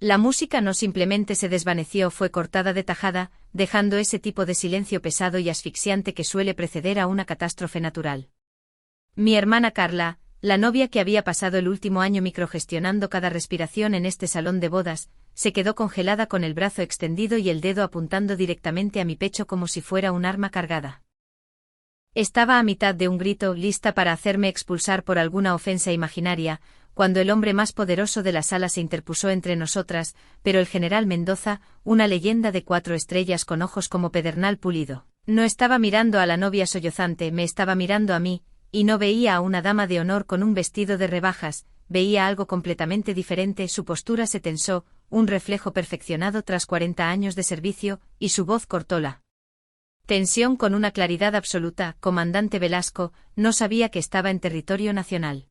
La música no simplemente se desvaneció, fue cortada de tajada, dejando ese tipo de silencio pesado y asfixiante que suele preceder a una catástrofe natural. Mi hermana Carla, la novia que había pasado el último año microgestionando cada respiración en este salón de bodas, se quedó congelada con el brazo extendido y el dedo apuntando directamente a mi pecho como si fuera un arma cargada. Estaba a mitad de un grito, lista para hacerme expulsar por alguna ofensa imaginaria, cuando el hombre más poderoso de la sala se interpuso entre nosotras, pero el general Mendoza, una leyenda de 4 estrellas con ojos como pedernal pulido, no estaba mirando a la novia sollozante, me estaba mirando a mí, y no veía a una dama de honor con un vestido de rebajas, veía algo completamente diferente, su postura se tensó, un reflejo perfeccionado tras 40 años de servicio, y su voz cortó la tensión con una claridad absoluta. Comandante Velasco, no sabía que estaba en territorio nacional.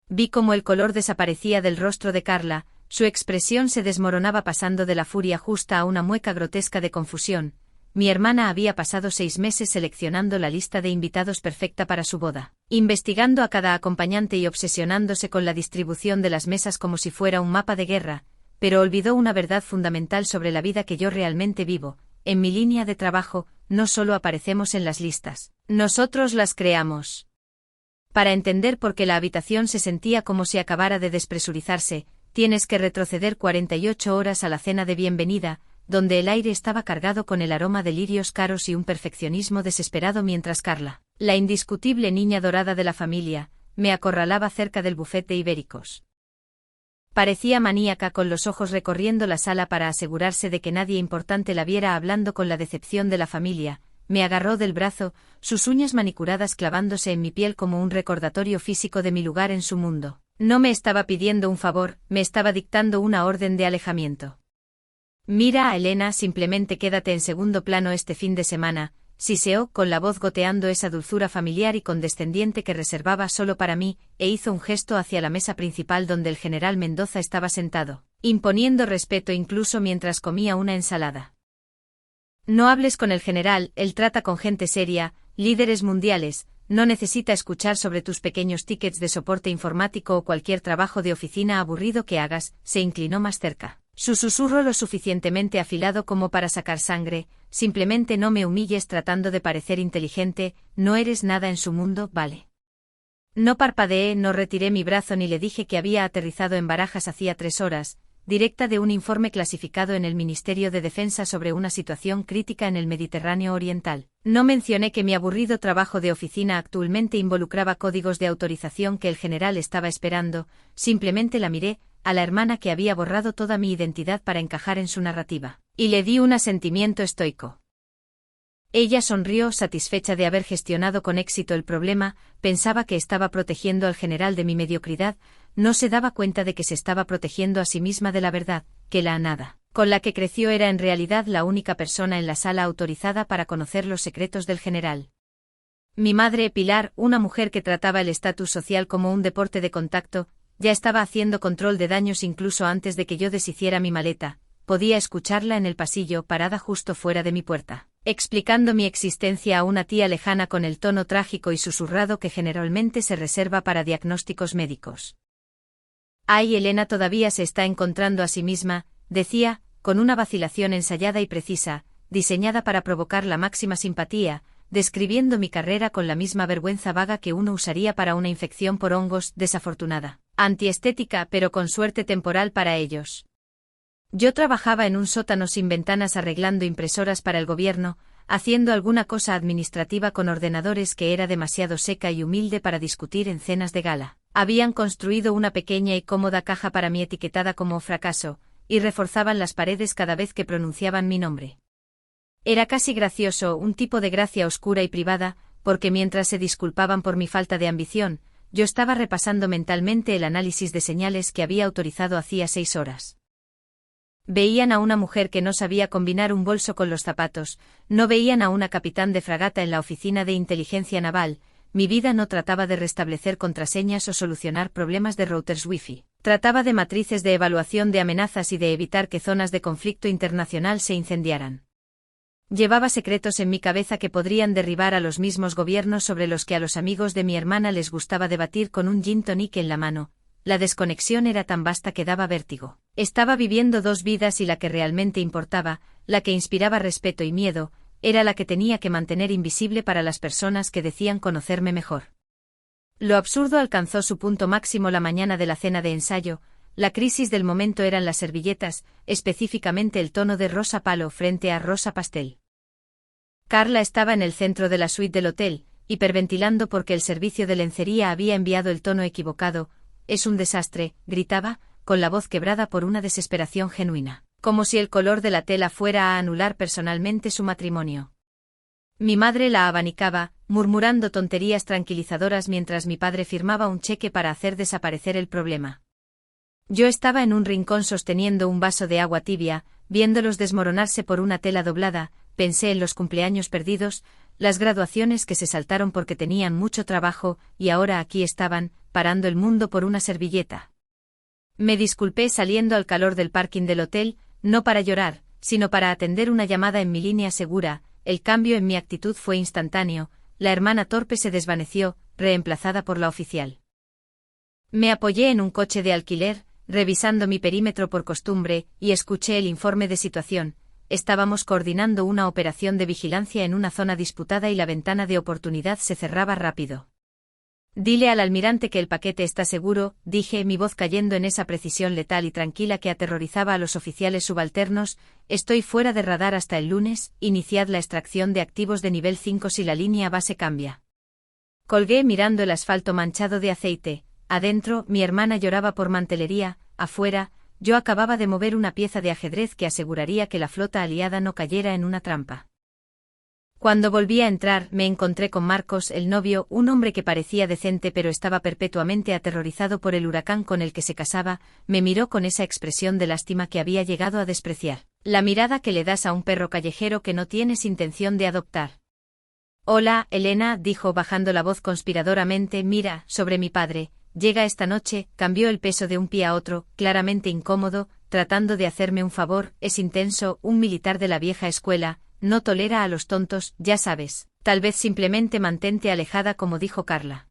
Vi cómo el color desaparecía del rostro de Carla, su expresión se desmoronaba pasando de la furia justa a una mueca grotesca de confusión. Mi hermana había pasado 6 meses seleccionando la lista de invitados perfecta para su boda, investigando a cada acompañante y obsesionándose con la distribución de las mesas como si fuera un mapa de guerra, pero olvidó una verdad fundamental sobre la vida que yo realmente vivo. En mi línea de trabajo, no solo aparecemos en las listas, nosotros las creamos. Para entender por qué la habitación se sentía como si acabara de despresurizarse, tienes que retroceder 48 horas a la cena de bienvenida, donde el aire estaba cargado con el aroma de lirios caros y un perfeccionismo desesperado mientras Carla, la indiscutible niña dorada de la familia, me acorralaba cerca del buffet de ibéricos. Parecía maníaca con los ojos recorriendo la sala para asegurarse de que nadie importante la viera hablando con la decepción de la familia. Me agarró del brazo, sus uñas manicuradas clavándose en mi piel como un recordatorio físico de mi lugar en su mundo. No me estaba pidiendo un favor, me estaba dictando una orden de alejamiento. Mira a Elena, simplemente quédate en segundo plano este fin de semana, siseó con la voz goteando esa dulzura familiar y condescendiente que reservaba solo para mí, e hizo un gesto hacia la mesa principal donde el general Mendoza estaba sentado, imponiendo respeto incluso mientras comía una ensalada. No hables con el general, él trata con gente seria, líderes mundiales, no necesita escuchar sobre tus pequeños tickets de soporte informático o cualquier trabajo de oficina aburrido que hagas. Se inclinó más cerca. Su susurro lo suficientemente afilado como para sacar sangre. Simplemente no me humilles tratando de parecer inteligente, no eres nada en su mundo, ¿vale? No parpadeé, no retiré mi brazo ni le dije que había aterrizado en Barajas hacía 3 horas, directa de un informe clasificado en el Ministerio de Defensa sobre una situación crítica en el Mediterráneo Oriental. No mencioné que mi aburrido trabajo de oficina actualmente involucraba códigos de autorización que el general estaba esperando, simplemente la miré, a la hermana que había borrado toda mi identidad para encajar en su narrativa, y le di un asentimiento estoico. Ella sonrió, satisfecha de haber gestionado con éxito el problema, pensaba que estaba protegiendo al general de mi mediocridad, no se daba cuenta de que se estaba protegiendo a sí misma de la verdad, que la nada, con la que creció era en realidad la única persona en la sala autorizada para conocer los secretos del general. Mi madre, Pilar, una mujer que trataba el estatus social como un deporte de contacto, ya estaba haciendo control de daños incluso antes de que yo deshiciera mi maleta. Podía escucharla en el pasillo, parada justo fuera de mi puerta, explicando mi existencia a una tía lejana con el tono trágico y susurrado que generalmente se reserva para diagnósticos médicos. Ay, Elena todavía se está encontrando a sí misma, decía, con una vacilación ensayada y precisa, diseñada para provocar la máxima simpatía, describiendo mi carrera con la misma vergüenza vaga que uno usaría para una infección por hongos, desafortunada, antiestética pero con suerte temporal para ellos. Yo trabajaba en un sótano sin ventanas arreglando impresoras para el gobierno, haciendo alguna cosa administrativa con ordenadores que era demasiado seca y humilde para discutir en cenas de gala. Habían construido una pequeña y cómoda caja para mí etiquetada como fracaso, y reforzaban las paredes cada vez que pronunciaban mi nombre. Era casi gracioso, un tipo de gracia oscura y privada, porque mientras se disculpaban por mi falta de ambición, yo estaba repasando mentalmente el análisis de señales que había autorizado hacía 6 horas. Veían a una mujer que no sabía combinar un bolso con los zapatos, no veían a una capitán de fragata en la oficina de inteligencia naval. Mi vida no trataba de restablecer contraseñas o solucionar problemas de routers wifi. Trataba de matrices de evaluación de amenazas y de evitar que zonas de conflicto internacional se incendiaran. Llevaba secretos en mi cabeza que podrían derribar a los mismos gobiernos sobre los que a los amigos de mi hermana les gustaba debatir con un gin tonic en la mano. La desconexión era tan vasta que daba vértigo. Estaba viviendo dos vidas y la que realmente importaba, la que inspiraba respeto y miedo, era la que tenía que mantener invisible para las personas que decían conocerme mejor. Lo absurdo alcanzó su punto máximo la mañana de la cena de ensayo. La crisis del momento eran las servilletas, específicamente el tono de rosa palo frente a rosa pastel. Carla estaba en el centro de la suite del hotel, hiperventilando porque el servicio de lencería había enviado el tono equivocado. «Es un desastre», gritaba, con la voz quebrada por una desesperación genuina, como si el color de la tela fuera a anular personalmente su matrimonio. Mi madre la abanicaba, murmurando tonterías tranquilizadoras mientras mi padre firmaba un cheque para hacer desaparecer el problema. Yo estaba en un rincón sosteniendo un vaso de agua tibia, viéndolos desmoronarse por una tela doblada. Pensé en los cumpleaños perdidos, las graduaciones que se saltaron porque tenían mucho trabajo, y ahora aquí estaban, parando el mundo por una servilleta. Me disculpé saliendo al calor del parking del hotel, no para llorar, sino para atender una llamada en mi línea segura. El cambio en mi actitud fue instantáneo, la hermana torpe se desvaneció, reemplazada por la oficial. Me apoyé en un coche de alquiler, revisando mi perímetro por costumbre, y escuché el informe de situación. Estábamos coordinando una operación de vigilancia en una zona disputada y la ventana de oportunidad se cerraba rápido. «Dile al almirante que el paquete está seguro», dije, mi voz cayendo en esa precisión letal y tranquila que aterrorizaba a los oficiales subalternos. «Estoy fuera de radar hasta el lunes, iniciad la extracción de activos de nivel 5 si la línea base cambia». Colgué mirando el asfalto manchado de aceite. Adentro, mi hermana lloraba por mantelería. Afuera, yo acababa de mover una pieza de ajedrez que aseguraría que la flota aliada no cayera en una trampa. Cuando volví a entrar, me encontré con Marcos, el novio, un hombre que parecía decente pero estaba perpetuamente aterrorizado por el huracán con el que se casaba. Me miró con esa expresión de lástima que había llegado a despreciar, la mirada que le das a un perro callejero que no tienes intención de adoptar. «Hola, Elena», dijo bajando la voz conspiradoramente. «Mira, sobre mi padre. Llega esta noche», cambió el peso de un pie a otro, claramente incómodo, tratando de hacerme un favor. «Es intenso, un militar de la vieja escuela, no tolera a los tontos, ya sabes. Tal vez simplemente mantente alejada», como dijo Carla.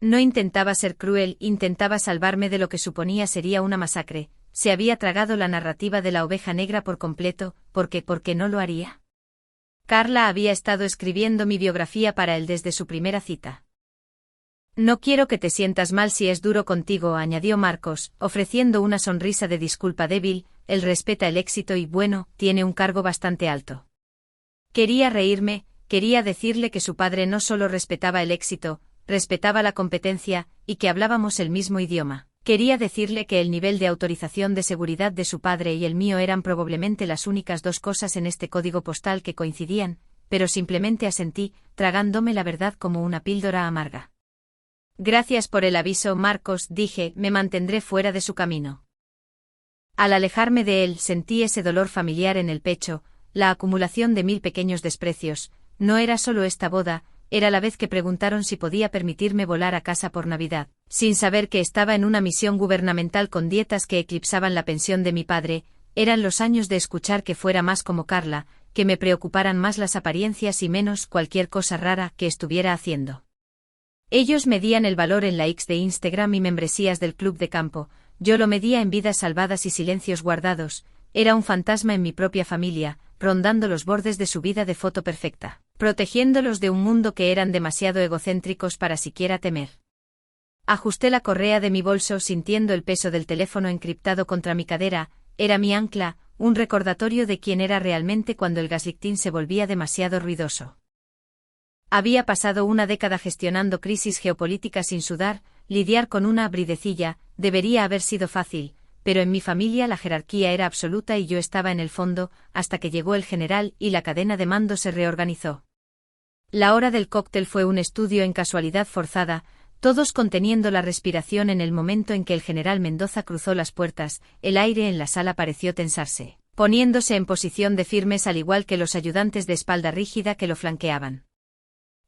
No intentaba ser cruel, intentaba salvarme de lo que suponía sería una masacre. Se había tragado la narrativa de la oveja negra por completo. ¿Por qué no lo haría? Carla había estado escribiendo mi biografía para él desde su primera cita. «No quiero que te sientas mal si es duro contigo», añadió Marcos, ofreciendo una sonrisa de disculpa débil. «Él respeta el éxito y, bueno, tiene un cargo bastante alto». Quería reírme, quería decirle que su padre no solo respetaba el éxito, respetaba la competencia, y que hablábamos el mismo idioma. Quería decirle que el nivel de autorización de seguridad de su padre y el mío eran probablemente las únicas dos cosas en este código postal que coincidían, pero simplemente asentí, tragándome la verdad como una píldora amarga. «Gracias por el aviso, Marcos», dije, «me mantendré fuera de su camino». Al alejarme de él sentí ese dolor familiar en el pecho, la acumulación de 1000 pequeños desprecios. No era solo esta boda, era la vez que preguntaron si podía permitirme volar a casa por Navidad, sin saber que estaba en una misión gubernamental con dietas que eclipsaban la pensión de mi padre. Eran los años de escuchar que fuera más como Carla, que me preocuparan más las apariencias y menos cualquier cosa rara que estuviera haciendo. Ellos medían el valor en la X de Instagram y membresías del club de campo. Yo lo medía en vidas salvadas y silencios guardados. Era un fantasma en mi propia familia, rondando los bordes de su vida de foto perfecta, protegiéndolos de un mundo que eran demasiado egocéntricos para siquiera temer. Ajusté la correa de mi bolso sintiendo el peso del teléfono encriptado contra mi cadera. Era mi ancla, un recordatorio de quién era realmente cuando el gaslighting se volvía demasiado ruidoso. Había pasado una década gestionando crisis geopolíticas sin sudar. Lidiar con una bridecilla debería haber sido fácil, pero en mi familia la jerarquía era absoluta y yo estaba en el fondo, hasta que llegó el general y la cadena de mando se reorganizó. La hora del cóctel fue un estudio en casualidad forzada, todos conteniendo la respiración en el momento en que el general Mendoza cruzó las puertas. El aire en la sala pareció tensarse, poniéndose en posición de firmes al igual que los ayudantes de espalda rígida que lo flanqueaban.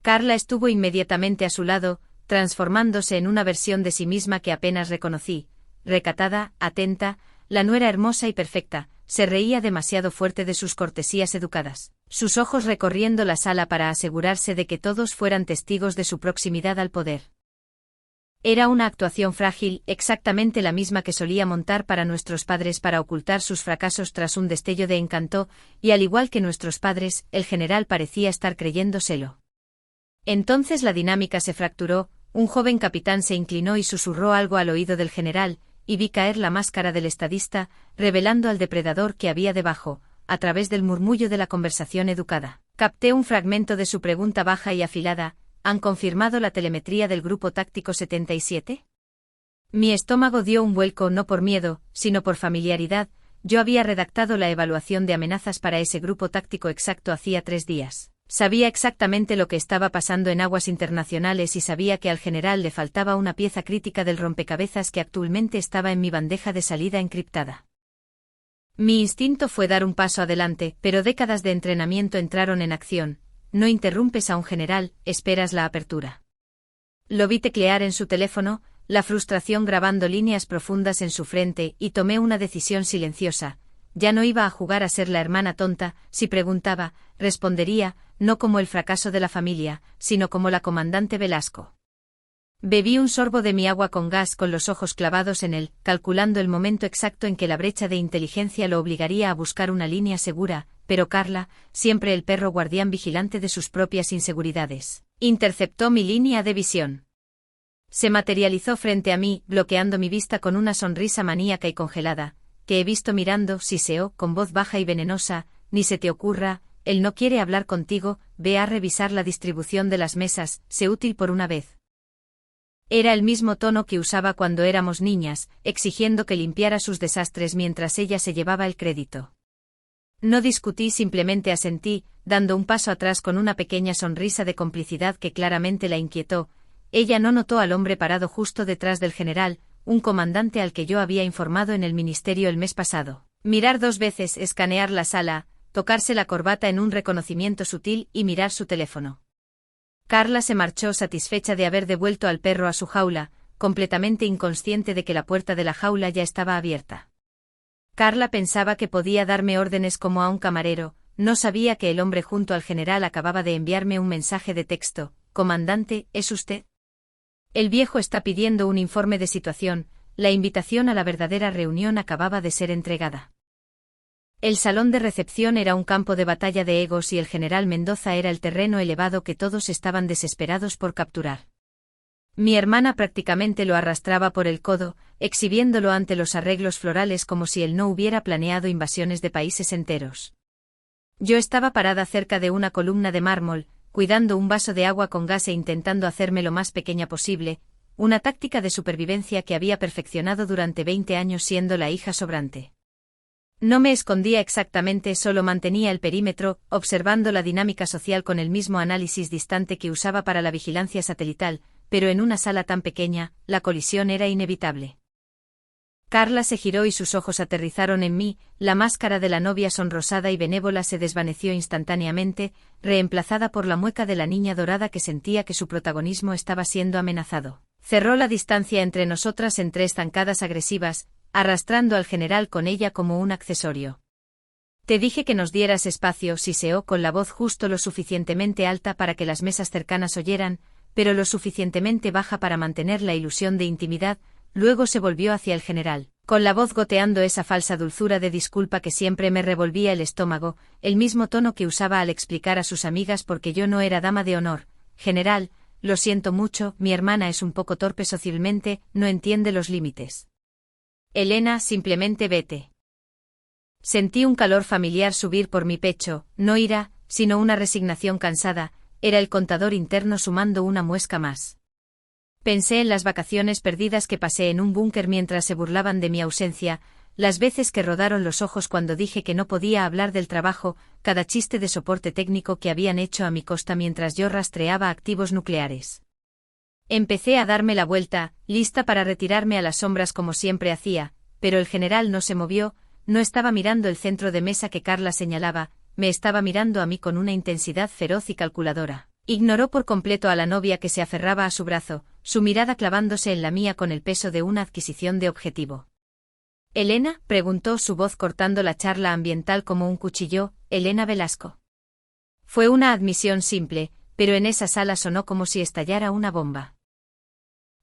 Carla estuvo inmediatamente a su lado, transformándose en una versión de sí misma que apenas reconocí. Recatada, atenta, la nuera hermosa y perfecta, se reía demasiado fuerte de sus cortesías educadas, sus ojos recorriendo la sala para asegurarse de que todos fueran testigos de su proximidad al poder. Era una actuación frágil, exactamente la misma que solía montar para nuestros padres para ocultar sus fracasos tras un destello de encanto, y al igual que nuestros padres, el general parecía estar creyéndoselo. Entonces la dinámica se fracturó, un joven capitán se inclinó y susurró algo al oído del general, y vi caer la máscara del estadista, revelando al depredador que había debajo, a través del murmullo de la conversación educada. Capté un fragmento de su pregunta baja y afilada: ¿han confirmado la telemetría del Grupo Táctico 77? Mi estómago dio un vuelco no por miedo, sino por familiaridad. Yo había redactado la evaluación de amenazas para ese grupo táctico exacto hacía 3 días. Sabía exactamente lo que estaba pasando en aguas internacionales y sabía que al general le faltaba una pieza crítica del rompecabezas que actualmente estaba en mi bandeja de salida encriptada. Mi instinto fue dar un paso adelante, pero décadas de entrenamiento entraron en acción. No interrumpes a un general, esperas la apertura. Lo vi teclear en su teléfono, la frustración grabando líneas profundas en su frente, y tomé una decisión silenciosa. Ya no iba a jugar a ser la hermana tonta. Si preguntaba, respondería, no como el fracaso de la familia, sino como la comandante Velasco. Bebí un sorbo de mi agua con gas con los ojos clavados en él, calculando el momento exacto en que la brecha de inteligencia lo obligaría a buscar una línea segura, pero Carla, siempre el perro guardián vigilante de sus propias inseguridades, interceptó mi línea de visión. Se materializó frente a mí, bloqueando mi vista con una sonrisa maníaca y congelada. Que he visto mirando, siseó, con voz baja y venenosa: ni se te ocurra, él no quiere hablar contigo, ve a revisar la distribución de las mesas, sé útil por una vez. Era el mismo tono que usaba cuando éramos niñas, exigiendo que limpiara sus desastres mientras ella se llevaba el crédito. No discutí, simplemente asentí, dando un paso atrás con una pequeña sonrisa de complicidad que claramente la inquietó. Ella no notó al hombre parado justo detrás del general, un comandante al que yo había informado en el ministerio el mes pasado. Mirar 2 veces, escanear la sala, tocarse la corbata en un reconocimiento sutil y mirar su teléfono. Carla se marchó satisfecha de haber devuelto al perro a su jaula, completamente inconsciente de que la puerta de la jaula ya estaba abierta. Carla pensaba que podía darme órdenes como a un camarero, no sabía que el hombre junto al general acababa de enviarme un mensaje de texto: «Comandante, ¿es usted?». El viejo está pidiendo un informe de situación. La invitación a la verdadera reunión acababa de ser entregada. El salón de recepción era un campo de batalla de egos y el general Mendoza era el terreno elevado que todos estaban desesperados por capturar. Mi hermana prácticamente lo arrastraba por el codo, exhibiéndolo ante los arreglos florales como si él no hubiera planeado invasiones de países enteros. Yo estaba parada cerca de una columna de mármol, cuidando un vaso de agua con gas e intentando hacerme lo más pequeña posible, una táctica de supervivencia que había perfeccionado durante 20 años siendo la hija sobrante. No me escondía exactamente, solo mantenía el perímetro, observando la dinámica social con el mismo análisis distante que usaba para la vigilancia satelital, pero en una sala tan pequeña, la colisión era inevitable. Carla se giró y sus ojos aterrizaron en mí, la máscara de la novia sonrosada y benévola se desvaneció instantáneamente, reemplazada por la mueca de la niña dorada que sentía que su protagonismo estaba siendo amenazado. Cerró la distancia entre nosotras en 3 zancadas agresivas, arrastrando al general con ella como un accesorio. Te dije que nos dieras espacio, siseó con la voz justo lo suficientemente alta para que las mesas cercanas oyeran, pero lo suficientemente baja para mantener la ilusión de intimidad. Luego se volvió hacia el general, con la voz goteando esa falsa dulzura de disculpa que siempre me revolvía el estómago, el mismo tono que usaba al explicar a sus amigas por qué yo no era dama de honor. General, lo siento mucho, mi hermana es un poco torpe socialmente, no entiende los límites. Elena, simplemente vete. Sentí un calor familiar subir por mi pecho, no ira, sino una resignación cansada. Era el contador interno sumando una muesca más. Pensé en las vacaciones perdidas que pasé en un búnker mientras se burlaban de mi ausencia, las veces que rodaron los ojos cuando dije que no podía hablar del trabajo, cada chiste de soporte técnico que habían hecho a mi costa mientras yo rastreaba activos nucleares. Empecé a darme la vuelta, lista para retirarme a las sombras como siempre hacía, pero el general no se movió, no estaba mirando el centro de mesa que Carla señalaba, me estaba mirando a mí con una intensidad feroz y calculadora. Ignoró por completo a la novia que se aferraba a su brazo, su mirada clavándose en la mía con el peso de una adquisición de objetivo. «¿Elena?», preguntó, su voz cortando la charla ambiental como un cuchillo. «Elena Velasco». Fue una admisión simple, pero en esa sala sonó como si estallara una bomba.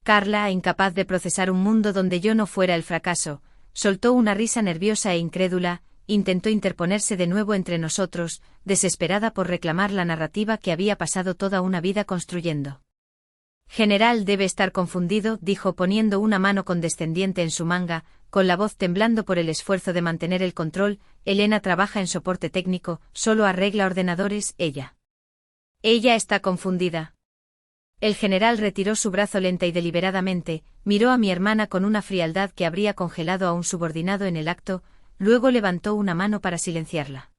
Carla, incapaz de procesar un mundo donde yo no fuera el fracaso, soltó una risa nerviosa e incrédula, intentó interponerse de nuevo entre nosotros, desesperada por reclamar la narrativa que había pasado toda una vida construyendo. General debe estar confundido, dijo poniendo una mano condescendiente en su manga, con la voz temblando por el esfuerzo de mantener el control. Elena trabaja en soporte técnico, solo arregla ordenadores, ella. Ella está confundida. El general retiró su brazo lenta y deliberadamente, miró a mi hermana con una frialdad que habría congelado a un subordinado en el acto, luego levantó una mano para silenciarla.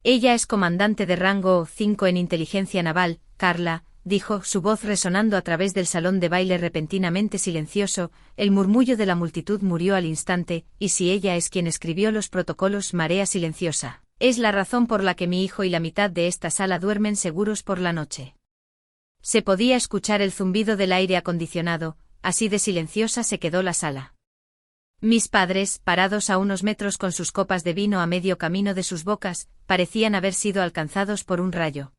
Ella es comandante de rango 5 en inteligencia naval, Carla, dijo, su voz resonando a través del salón de baile repentinamente silencioso. El murmullo de la multitud murió al instante, y si ella es quien escribió los protocolos, marea silenciosa, es la razón por la que mi hijo y la mitad de esta sala duermen seguros por la noche. Se podía escuchar el zumbido del aire acondicionado, así de silenciosa se quedó la sala. Mis padres, parados a unos metros con sus copas de vino a medio camino de sus bocas, parecían haber sido alcanzados por un rayo.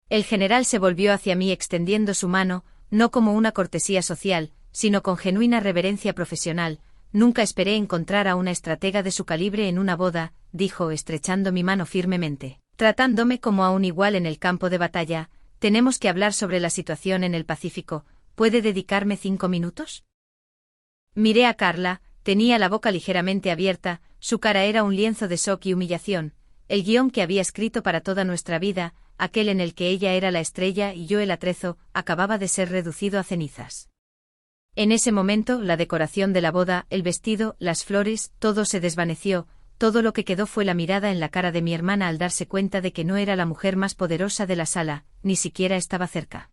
El general se volvió hacia mí extendiendo su mano, no como una cortesía social, sino con genuina reverencia profesional. Nunca esperé encontrar a una estratega de su calibre en una boda, dijo estrechando mi mano firmemente, tratándome como a un igual en el campo de batalla. Tenemos que hablar sobre la situación en el Pacífico. ¿Puede dedicarme 5 minutos? Miré a Carla, tenía la boca ligeramente abierta, su cara era un lienzo de shock y humillación. El guión que había escrito para toda nuestra vida, aquel en el que ella era la estrella y yo el atrezo, acababa de ser reducido a cenizas. En ese momento, la decoración de la boda, el vestido, las flores, todo se desvaneció. Todo lo que quedó fue la mirada en la cara de mi hermana al darse cuenta de que no era la mujer más poderosa de la sala, ni siquiera estaba cerca.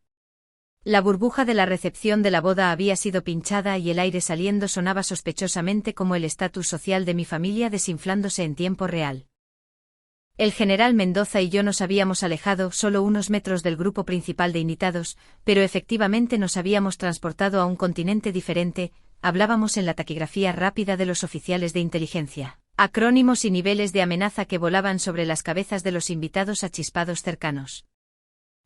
La burbuja de la recepción de la boda había sido pinchada y el aire saliendo sonaba sospechosamente como el estatus social de mi familia desinflándose en tiempo real. El general Mendoza y yo nos habíamos alejado solo unos metros del grupo principal de invitados, pero efectivamente nos habíamos transportado a un continente diferente. Hablábamos en la taquigrafía rápida de los oficiales de inteligencia, acrónimos y niveles de amenaza que volaban sobre las cabezas de los invitados achispados cercanos.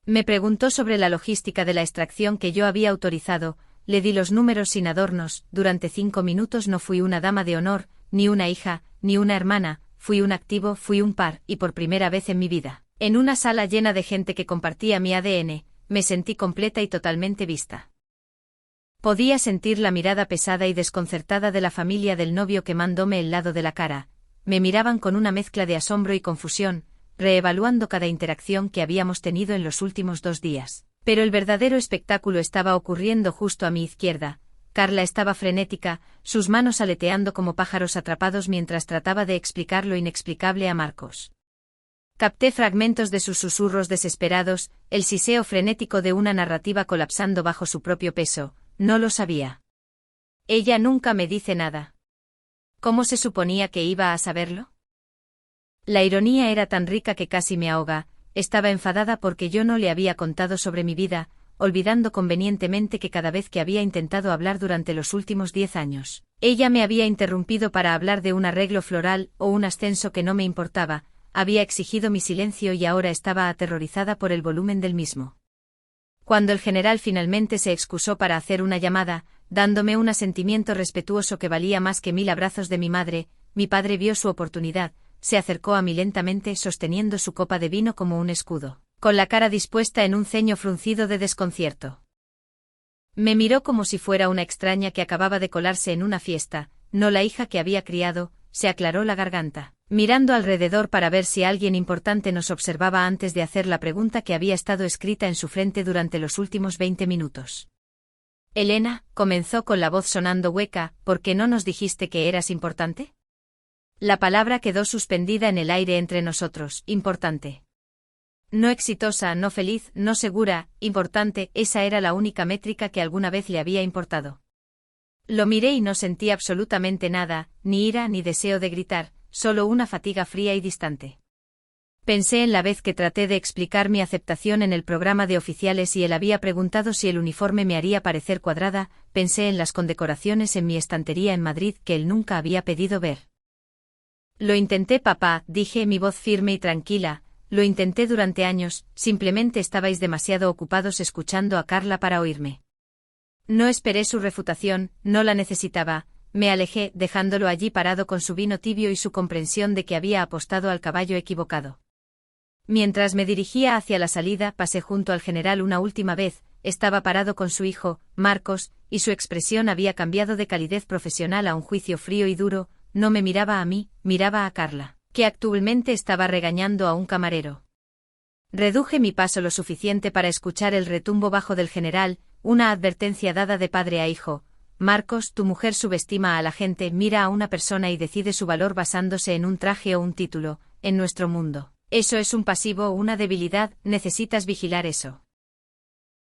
Me preguntó sobre la logística de la extracción que yo había autorizado, le di los números sin adornos. Durante 5 minutos no fui una dama de honor, ni una hija, ni una hermana, fui un activo, fui un par, y por primera vez en mi vida, en una sala llena de gente que compartía mi ADN, me sentí completa y totalmente vista. Podía sentir la mirada pesada y desconcertada de la familia del novio quemándome el lado de la cara. Me miraban con una mezcla de asombro y confusión, reevaluando cada interacción que habíamos tenido en los últimos 2 días. Pero el verdadero espectáculo estaba ocurriendo justo a mi izquierda. Carla estaba frenética, sus manos aleteando como pájaros atrapados mientras trataba de explicar lo inexplicable a Marcos. Capté fragmentos de sus susurros desesperados, el siseo frenético de una narrativa colapsando bajo su propio peso. No lo sabía. Ella nunca me dice nada. ¿Cómo se suponía que iba a saberlo? La ironía era tan rica que casi me ahoga. Estaba enfadada porque yo no le había contado sobre mi vida, olvidando convenientemente que cada vez que había intentado hablar durante los últimos 10 años, ella me había interrumpido para hablar de un arreglo floral o un ascenso que no me importaba, había exigido mi silencio y ahora estaba aterrorizada por el volumen del mismo. Cuando el general finalmente se excusó para hacer una llamada, dándome un asentimiento respetuoso que valía más que 1000 abrazos de mi madre, mi padre vio su oportunidad, se acercó a mí lentamente sosteniendo su copa de vino como un escudo, con la cara dispuesta en un ceño fruncido de desconcierto. Me miró como si fuera una extraña que acababa de colarse en una fiesta, no la hija que había criado. Se aclaró la garganta, mirando alrededor para ver si alguien importante nos observaba antes de hacer la pregunta que había estado escrita en su frente durante los últimos 20 minutos. Elena, comenzó con la voz sonando hueca, ¿por qué no nos dijiste que eras importante? La palabra quedó suspendida en el aire entre nosotros, importante. No exitosa, no feliz, no segura, importante, esa era la única métrica que alguna vez le había importado. Lo miré y no sentí absolutamente nada, ni ira ni deseo de gritar, solo una fatiga fría y distante. Pensé en la vez que traté de explicar mi aceptación en el programa de oficiales y él había preguntado si el uniforme me haría parecer cuadrada, pensé en las condecoraciones en mi estantería en Madrid que él nunca había pedido ver. Lo intenté, papá, dije, mi voz firme y tranquila, lo intenté durante años, simplemente estabais demasiado ocupados escuchando a Carla para oírme. No esperé su refutación, no la necesitaba, me alejé, dejándolo allí parado con su vino tibio y su comprensión de que había apostado al caballo equivocado. Mientras me dirigía hacia la salida, pasé junto al general una última vez, estaba parado con su hijo, Marcos, y su expresión había cambiado de calidez profesional a un juicio frío y duro, no me miraba a mí, miraba a Carla, que actualmente estaba regañando a un camarero. Reduje mi paso lo suficiente para escuchar el retumbo bajo del general, una advertencia dada de padre a hijo. Marcos, tu mujer subestima a la gente, mira a una persona y decide su valor basándose en un traje o un título, en nuestro mundo. Eso es un pasivo o una debilidad, necesitas vigilar eso.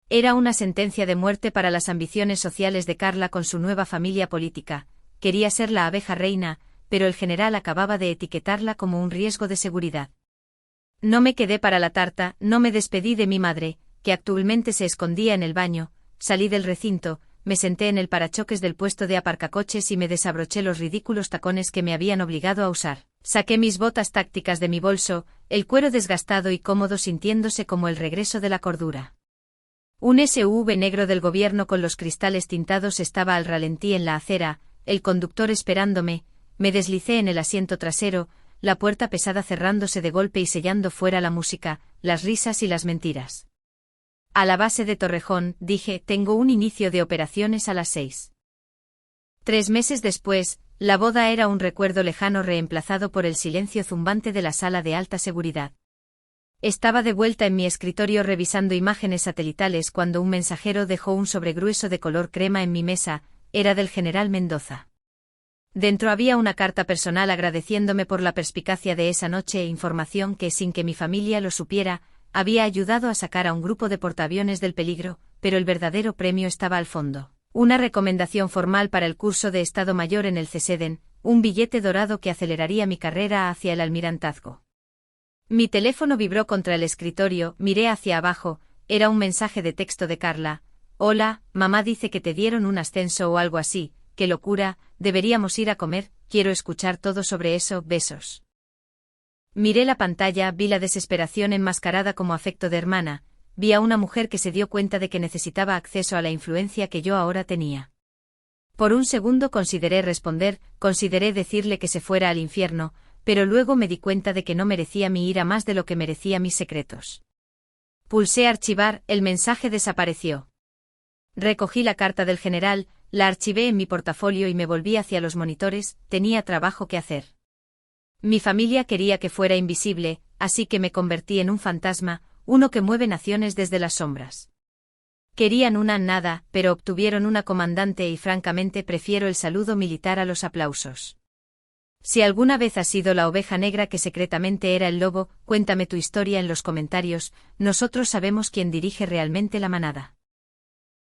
Era una sentencia de muerte para las ambiciones sociales de Carla con su nueva familia política, quería ser la abeja reina, pero el general acababa de etiquetarla como un riesgo de seguridad. No me quedé para la tarta, no me despedí de mi madre, que actualmente se escondía en el baño, salí del recinto, me senté en el parachoques del puesto de aparcacoches y me desabroché los ridículos tacones que me habían obligado a usar. Saqué mis botas tácticas de mi bolso, el cuero desgastado y cómodo sintiéndose como el regreso de la cordura. Un SUV negro del gobierno con los cristales tintados estaba al ralentí en la acera, el conductor esperándome, me deslicé en el asiento trasero, la puerta pesada cerrándose de golpe y sellando fuera la música, las risas y las mentiras. A la base de Torrejón, dije, tengo un inicio de operaciones a las 6. 3 meses después, la boda era un recuerdo lejano reemplazado por el silencio zumbante de la sala de alta seguridad. Estaba de vuelta en mi escritorio revisando imágenes satelitales cuando un mensajero dejó un sobregrueso de color crema en mi mesa, era del general Mendoza. Dentro había una carta personal agradeciéndome por la perspicacia de esa noche e información que, sin que mi familia lo supiera, había ayudado a sacar a un grupo de portaaviones del peligro, pero el verdadero premio estaba al fondo. Una recomendación formal para el curso de Estado Mayor en el CSEDEN, un billete dorado que aceleraría mi carrera hacia el almirantazgo. Mi teléfono vibró contra el escritorio, miré hacia abajo, era un mensaje de texto de Carla. Hola, mamá dice que te dieron un ascenso o algo así, qué locura, deberíamos ir a comer, quiero escuchar todo sobre eso, besos. Miré la pantalla, vi la desesperación enmascarada como afecto de hermana, vi a una mujer que se dio cuenta de que necesitaba acceso a la influencia que yo ahora tenía. Por un segundo consideré responder, consideré decirle que se fuera al infierno, pero luego me di cuenta de que no merecía mi ira más de lo que merecía mis secretos. Pulsé archivar, el mensaje desapareció. Recogí la carta del general, la archivé en mi portafolio y me volví hacia los monitores, tenía trabajo que hacer. Mi familia quería que fuera invisible, así que me convertí en un fantasma, uno que mueve naciones desde las sombras. Querían una nada, pero obtuvieron una comandante y francamente prefiero el saludo militar a los aplausos. Si alguna vez has sido la oveja negra que secretamente era el lobo, cuéntame tu historia en los comentarios, nosotros sabemos quién dirige realmente la manada.